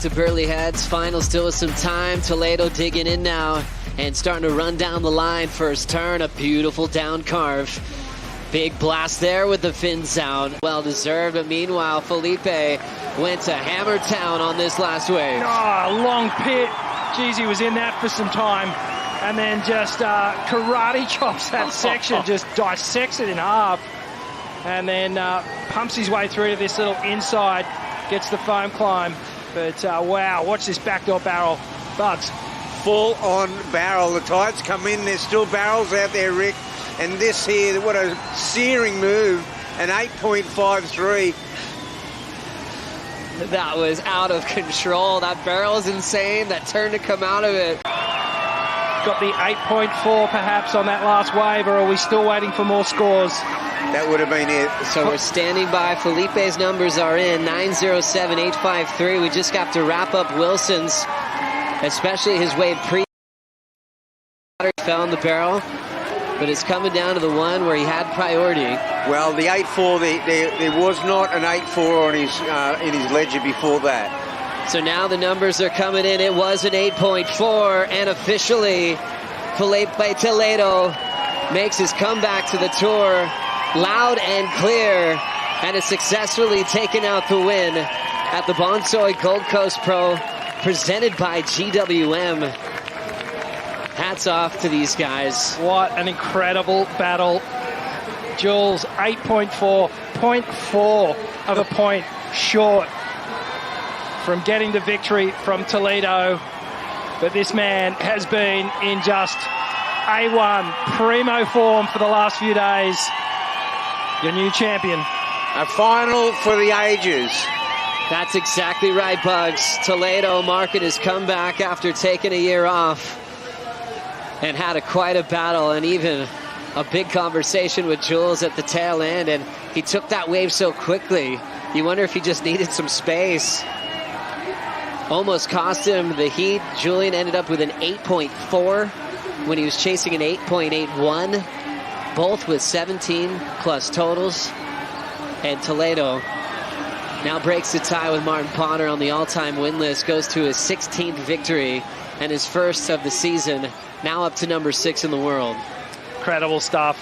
to Burleigh Heads. Final still with some time. Toledo digging in now and starting to run down the line. First turn, a beautiful down carve. Big blast there with the fins out. Well deserved, but meanwhile, Filipe went to hammer town on this last wave. Oh, long pit. Jeez, he was in that for some time. And then just karate chops that section, just dissects it in half. And then pumps his way through to this little inside, gets the foam climb. But wow, watch this backdoor barrel. Bugs. Full on barrel. The tides come in, there's still barrels out there, Rick. And this here, what a searing move, an 8.53. That was out of control. That barrel is insane. That turn to come out of it. Got the 8.4 perhaps on that last wave, or are we still waiting for more scores? That would have been it. So we're standing by. Filipe's numbers are in, 907.853. We just got to wrap up Wilson's, especially his wave pre. Fell in the barrel, but it's coming down to the one where he had priority. Well, the 8.4, there was not an 8.4 on his in his ledger before that. So now the numbers are coming in. It was an 8.4, and officially Filipe Toledo makes his comeback to the tour loud and clear, and has successfully taken out the win at the Bonsoy Gold Coast Pro, presented by GWM. Hats off to these guys. What an incredible battle. Jules, 8.4, 0.4 of a point short from getting the victory from Toledo. But this man has been in just A1 primo form for the last few days. Your new champion. A final for the ages. That's exactly right, Bugs. Toledo marking his comeback after taking a year off, and had quite a battle, and even a big conversation with Jules at the tail end, and he took that wave so quickly. You wonder if he just needed some space. Almost cost him the heat. Julian ended up with an 8.4 when he was chasing an 8.81, both with 17 plus totals. And Toledo now breaks the tie with Martin Potter on the all-time win list, goes to his 16th victory and his first of the season, now up to number 6 in the world. Incredible stuff.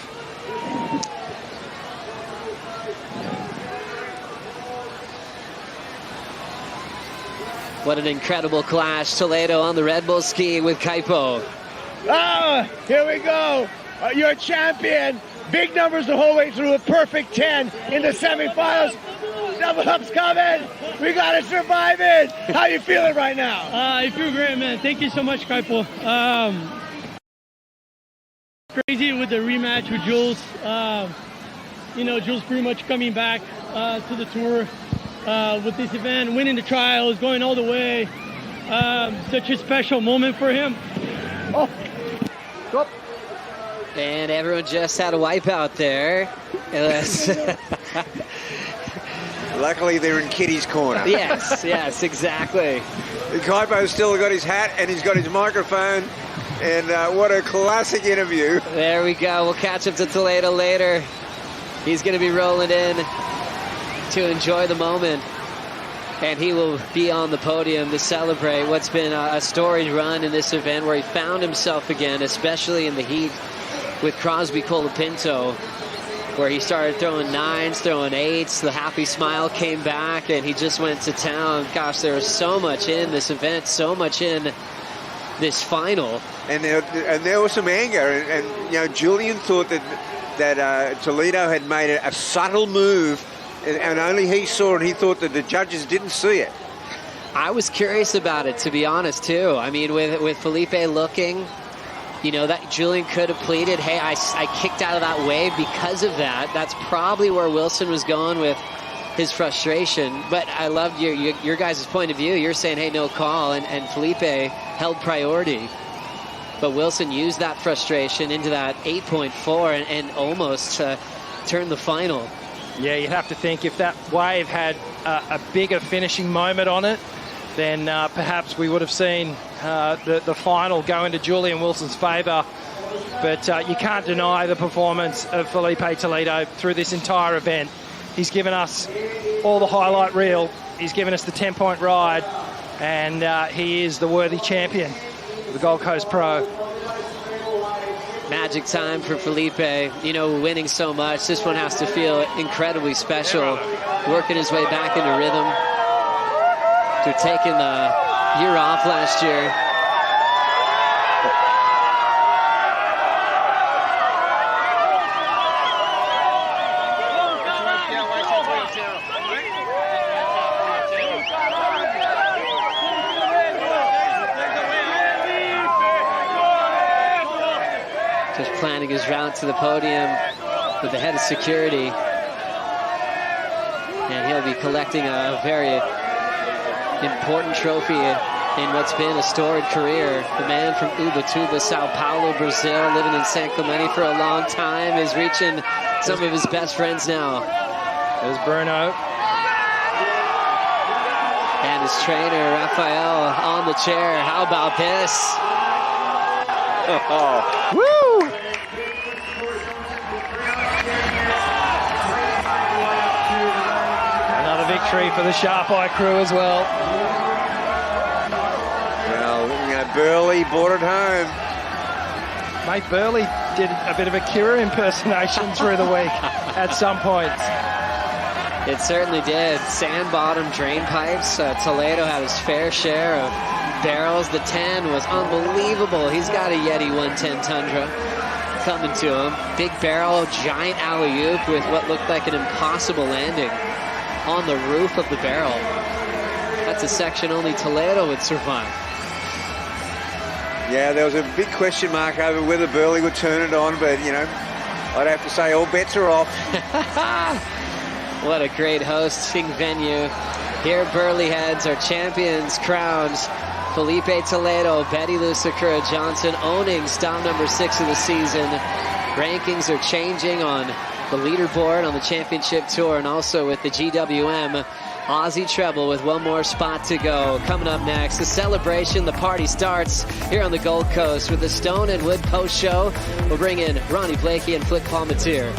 What an incredible clash. Toledo on the Red Bull ski with Kaipo. Ah, here we go. You're a champion. Big numbers the whole way through, a perfect 10 in the semifinals. Double up's coming. We gotta survive it. How you feeling right now? I feel great, man. Thank you so much, Kaipo. Crazy with the rematch with Jules. You know, Jules pretty much coming back to the tour with this event, winning the trials, going all the way. Such a special moment for him. Oh. Go. And everyone just had a wipeout there. Luckily, they're in Kitty's corner. Yes, exactly. Kaipo's still got his hat and he's got his microphone. And what a classic interview. There we go. We'll catch up to Toledo later. He's going to be rolling in to enjoy the moment. And he will be on the podium to celebrate what's been a storied run in this event, where he found himself again, especially in the heat with Crosby Colapinto, where he started throwing 9s, throwing 8s. The happy smile came back, and he just went to town. Gosh, there was so much in this event, so much in this final. And there was some anger. And you know, Julian thought that Toledo had made a subtle move, and only he saw, and he thought that the judges didn't see it. I was curious about it, to be honest, too. I mean, with Filipe looking, you know, that Julian could have pleaded, hey, I kicked out of that wave because of that. That's probably where Wilson was going with his frustration. But I loved your guys' point of view. You're saying, hey, no call, and Filipe held priority. But Wilson used that frustration into that 8.4 and almost turned the final. Yeah, you'd have to think if that wave had a bigger finishing moment on it, then perhaps we would have seen the final go into Julian Wilson's favour. But you can't deny the performance of Filipe Toledo through this entire event. He's given us all the highlight reel. He's given us the 10-point ride. And he is the worthy champion of the Gold Coast Pro. Magic time for Filipe. You know, winning so much, this one has to feel incredibly special. Working his way back into rhythm after taking the year off last year. Just planning his route to the podium with the head of security. And he'll be collecting a very important trophy in what's been a storied career. The man from Ubatuba, Sao Paulo, Brazil, living in San Clemente for a long time, is reaching some of his best friends now. There's Bruno. And his trainer, Rafael, on the chair. How about this? Woo! Another victory for the Sharp Eye crew as well. Well, you know, Burleigh brought it home. Mate, Burleigh did a bit of a Kira impersonation through the week at some points. It certainly did. Sand bottom drain pipes. Toledo had his fair share of barrels. The 10 was unbelievable. He's got a Yeti 110 Tundra coming to him. Big barrel, giant alley-oop with what looked like an impossible landing on the roof of the barrel. That's a section only Toledo would survive. Yeah, there was a big question mark over whether Burleigh would turn it on, but, you know, I'd have to say all bets are off. What a great hosting venue. Here at Burleigh Heads, our champions crowned. Filipe Toledo, Betty Lusakura Johnson owning stop number 6 of the season. Rankings are changing on the leaderboard on the championship tour and also with the GWM Aussie treble with one more spot to go. Coming up next, the celebration, the party starts here on the Gold Coast with the Stone and Wood Post Show. We'll bring in Ronnie Blakey and Flick Palmatier.